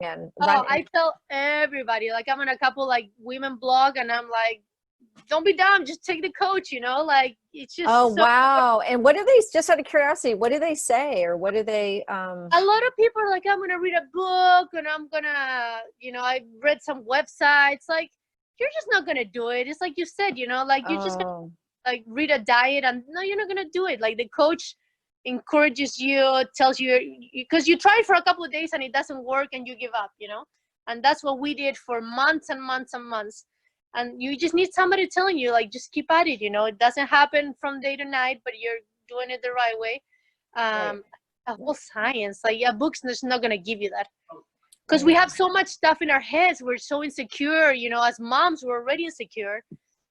and Oh, I tell everybody, like I'm on a couple like women blog, and I'm like, don't be dumb, just take the coach, like it's Oh, just so. wow. And what do they, just out of curiosity, what do they say, or what do they, A lot of people are like, I'm gonna read a book, and I'm gonna, I read some websites. Like, you're just not gonna do it. It's like you said, like you're just gonna oh, like read a diet, and no, you're not gonna do it. Like the coach encourages you, tells you, because you try it for a couple of days and it doesn't work, and you give up, and that's what we did for months and months and months. And you just need somebody telling you, like, just keep at it. It doesn't happen from day to night, but you're doing it the right way. right, A whole science, like, yeah, books is not gonna give you that, because we right. have so much stuff in our heads. We're so insecure, as moms, we're already insecure.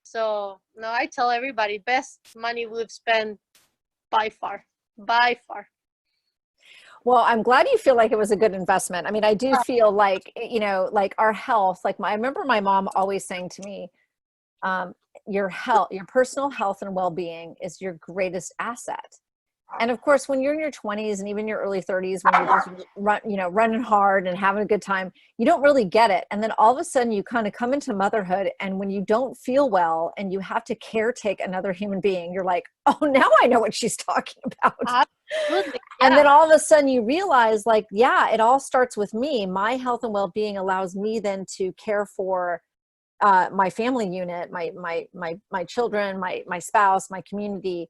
So no, I tell everybody, best money we've spent by far, by far. Well, I'm glad you feel like it was a good investment. I mean, I do feel like, like our health, like I remember my mom always saying to me, your health, your personal health and well-being is your greatest asset. And of course, when you're in your 20s and even your early 30s, when you're just running hard and having a good time, you don't really get it. And then all of a sudden you kind of come into motherhood, and when you don't feel well and you have to caretake another human being, you're like, oh, now I know what she's talking about. Absolutely, And then yeah. all of a sudden you realize, like, yeah, it all starts with me. My health and well-being allows me then to care for my family unit, my children, my spouse, my community.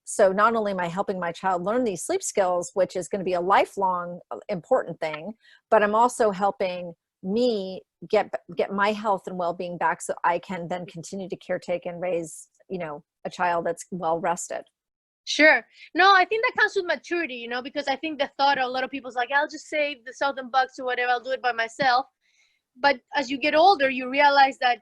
So not only am I helping my child learn these sleep skills, which is going to be a lifelong important thing, but I'm also helping me get my health and well-being back, so I can then continue to caretake and raise, a child that's well rested. Sure. No, I think that comes with maturity, because I think the thought of a lot of people's like, I'll just save the $1,000 or whatever, I'll do it by myself. But as you get older, you realize that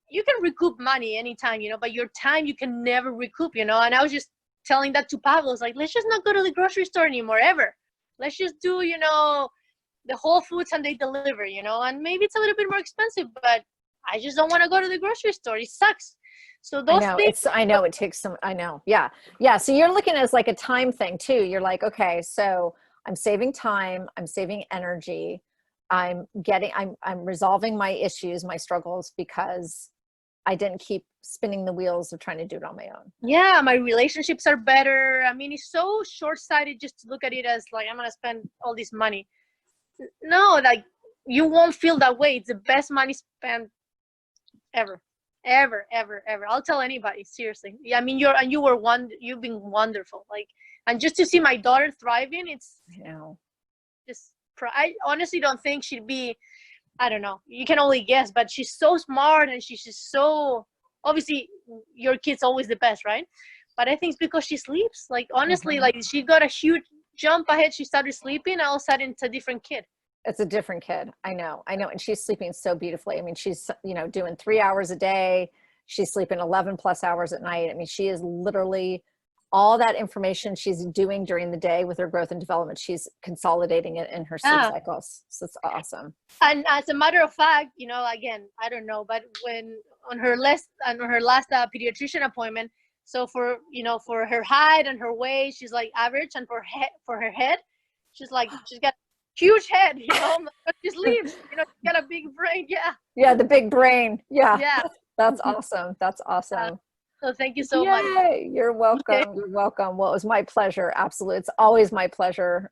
you can recoup money anytime, but your time you can never recoup, And I was just telling that to Pablo. It's like, let's just not go to the grocery store anymore, ever. Let's just do, the Whole Foods, and they deliver, and maybe it's a little bit more expensive, but I just don't want to go to the grocery store. It sucks. So those things. I know it takes some, I know. Yeah. Yeah. So you're looking at it as like a time thing too. You're like, okay, so I'm saving time, I'm saving energy. I'm resolving my issues, my struggles, because I didn't keep spinning the wheels of trying to do it on my own. Yeah, my relationships are better. I mean, it's so short-sighted just to look at it as like, I'm going to spend all this money. No, like, you won't feel that way. It's the best money spent ever, ever, ever, ever. I'll tell anybody, seriously. Yeah, I mean, you've been wonderful. Like, and just to see my daughter thriving, it's just, I honestly don't think she'd be, I don't know, you can only guess, but she's so smart, and she's just so, obviously your kid's always the best, right? But I think it's because she sleeps. Like, honestly, like, she got a huge jump ahead. She started sleeping, all of a sudden it's a different kid. It's a different kid. I know. And she's sleeping so beautifully. I mean, she's, doing 3 hours a day. She's sleeping 11 plus hours at night. I mean, she is literally, all that information she's doing during the day with her growth and development, she's consolidating it in her sleep cycles. So it's awesome. And as a matter of fact, again, I don't know, but when on her last pediatrician appointment, so for her height and her weight, she's like average, and for her head, she's got huge head, but she sleeps, she's got a big brain. Yeah, the big brain. Yeah. That's Mm-hmm. awesome. That's awesome. So thank you so much. You're welcome. You're welcome. Well, it was my pleasure. Absolutely. It's always my pleasure.